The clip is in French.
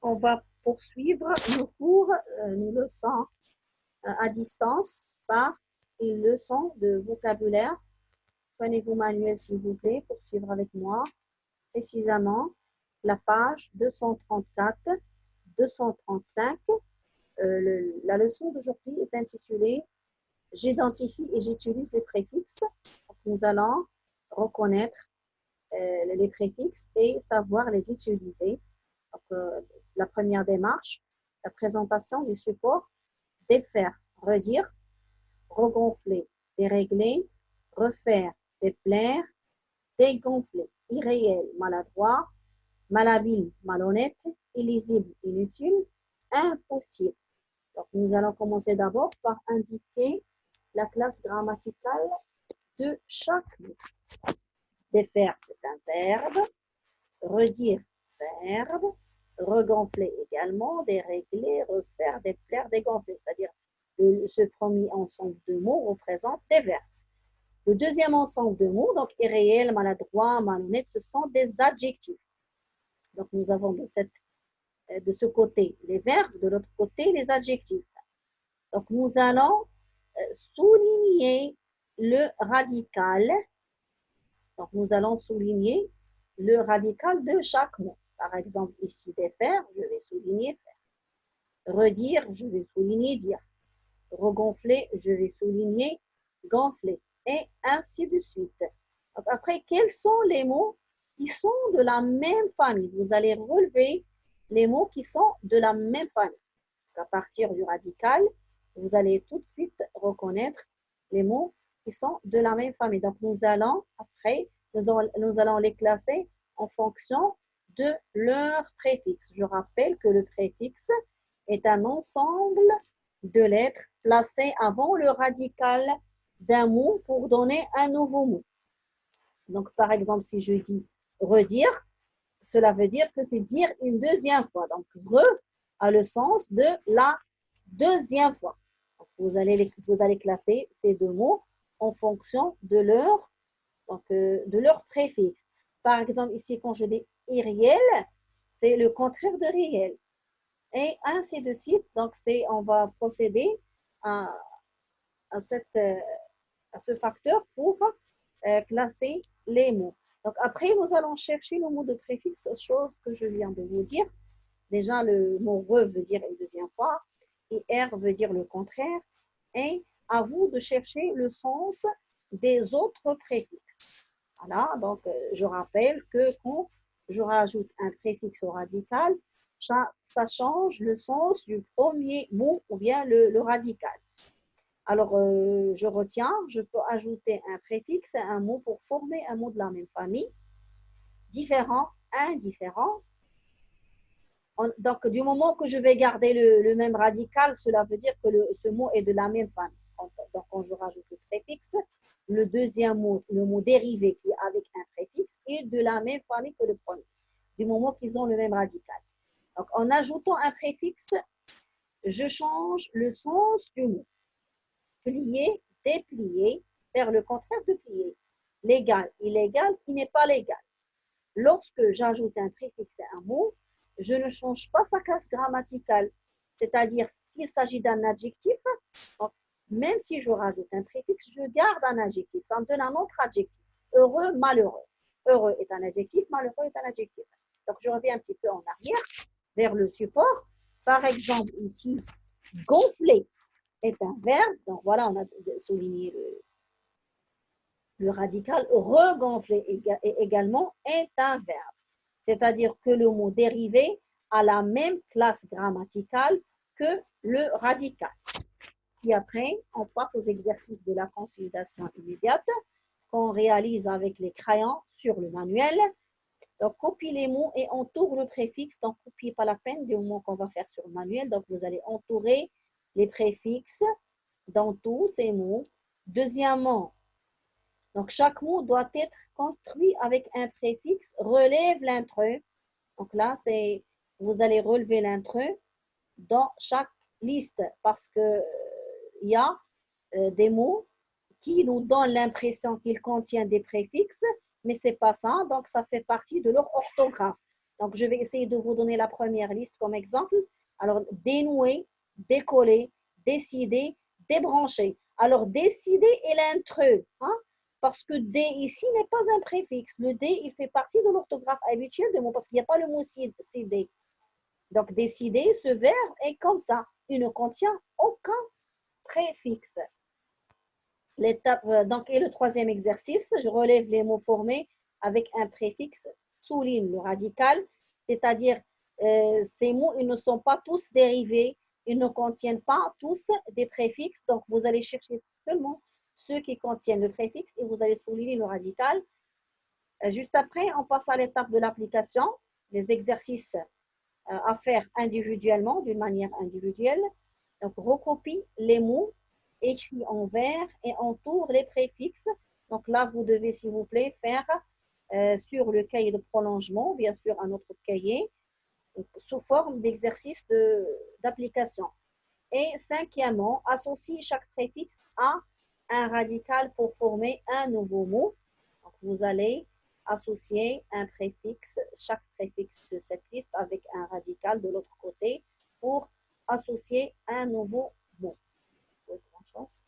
on va poursuivre nos cours, nos leçons à distance par une leçon de vocabulaire. Prenez vos manuels s'il vous plaît pour suivre avec moi précisément la page 234, 235. La leçon d'aujourd'hui est intitulée « J'identifie et j'utilise les préfixes ». Nous allons reconnaître les préfixes et savoir les utiliser. Donc, la première démarche, la présentation du support, défaire, redire, regonfler, dérégler, refaire, déplaire, dégonfler, irréel, maladroit, malhabile, malhonnête, illisible, inutile, impossible. Donc, nous allons commencer d'abord par indiquer la classe grammaticale de chaque mot. Défaire, c'est un verbe. Redire, verbe. Regonfler également, dérégler, refaire, déplaire, dégonfler. C'est-à-dire ce premier ensemble de mots représente des verbes. Le deuxième ensemble de mots, donc irréel, maladroit, malhonnête, ce sont des adjectifs. Donc nous avons de ce côté les verbes, de l'autre côté les adjectifs. Donc nous allons souligner le radical. Donc nous allons souligner le radical de chaque mot. Par exemple, ici, défaire, je vais souligner faire. Redire, je vais souligner dire. Regonfler, je vais souligner gonfler. Et ainsi de suite. Donc après, quels sont les mots qui sont de la même famille? Vous allez relever les mots qui sont de la même famille. Donc à partir du radical, vous allez tout de suite reconnaître les mots qui sont de la même famille. Donc nous allons, après, nous allons les classer en fonction de leur préfixe. Je rappelle que le préfixe est un ensemble de lettres placées avant le radical d'un mot pour donner un nouveau mot. Donc, par exemple, si je dis redire, cela veut dire que c'est dire une deuxième fois. Donc, re a le sens de la deuxième fois. Donc, vous allez classer ces deux mots en fonction de leur préfixe. Par exemple, ici, quand je dis irréel, c'est le contraire de réel. Et ainsi de suite. Donc, on va procéder à ce facteur pour classer les mots. Donc, après, nous allons chercher le mot de préfixe, chose que je viens de vous dire. Déjà, le mot re veut dire une deuxième fois, et r veut dire le contraire. Et à vous de chercher le sens des autres préfixes. Voilà, donc je rappelle que quand je rajoute un préfixe au radical, ça change le sens du premier mot ou bien le radical. Alors, je retiens, je peux ajouter un préfixe à un mot pour former un mot de la même famille, différent, indifférent. Donc, du moment que je vais garder le même radical, cela veut dire que ce mot est de la même famille. Donc, quand je rajoute le préfixe, le deuxième mot, le mot dérivé qui est avec un préfixe, est de la même famille que le premier, du moment qu'ils ont le même radical. Donc, en ajoutant un préfixe, je change le sens du mot. Plier, déplier, faire le contraire de plier. Légal, illégal, qui n'est pas légal. Lorsque j'ajoute un préfixe à un mot, je ne change pas sa classe grammaticale. C'est-à-dire, s'il s'agit d'un adjectif, donc, même si je rajoute un préfixe, je garde un adjectif. Ça me donne un autre adjectif. Heureux, malheureux. Heureux est un adjectif, malheureux est un adjectif. Donc, je reviens un petit peu en arrière, vers le support. Par exemple, ici, gonfler est un verbe. Donc, voilà, on a souligné le radical. Regonfler également est un verbe. C'est-à-dire que le mot dérivé a la même classe grammaticale que le radical. Puis après, on passe aux exercices de la consolidation immédiate qu'on réalise avec les crayons sur le manuel. Donc, copie les mots et entoure le préfixe. Donc, copiez pas la peine des mots qu'on va faire sur le manuel. Donc, vous allez entourer les préfixes dans tous ces mots. Deuxièmement, donc chaque mot doit être construit avec un préfixe. Relève l'intrus. Donc là, vous allez relever l'intrus dans chaque liste parce que il y a des mots qui nous donnent l'impression qu'ils contiennent des préfixes, mais ce n'est pas ça, donc ça fait partie de leur orthographe. Donc, je vais essayer de vous donner la première liste comme exemple. Alors, dénouer, décoller, décider, débrancher. Alors, décider est l'intreux, hein, parce que D ici n'est pas un préfixe. Le D, il fait partie de l'orthographe habituelle de mot, parce qu'il n'y a pas le mot céder. Donc, décider, ce verbe est comme ça. Il ne contient aucun préfixe. L'étape, donc, et le troisième exercice, je relève les mots formés avec un préfixe, souligne le radical, c'est-à-dire ces mots, ils ne sont pas tous dérivés, ils ne contiennent pas tous des préfixes, donc vous allez chercher seulement ceux qui contiennent le préfixe et vous allez souligner le radical. Juste après, on passe à l'étape de l'application, les exercices à faire individuellement, d'une manière individuelle. Donc, recopie les mots écrits en vert et entoure les préfixes. Donc là, vous devez, s'il vous plaît, faire sur le cahier de prolongement, bien sûr, un autre cahier, sous forme d'exercice d'application. Et cinquièmement, associe chaque préfixe à un radical pour former un nouveau mot. Donc, vous allez associer un préfixe, chaque préfixe de cette liste avec un radical de l'autre côté pour associer un nouveau mot. Bonne chance.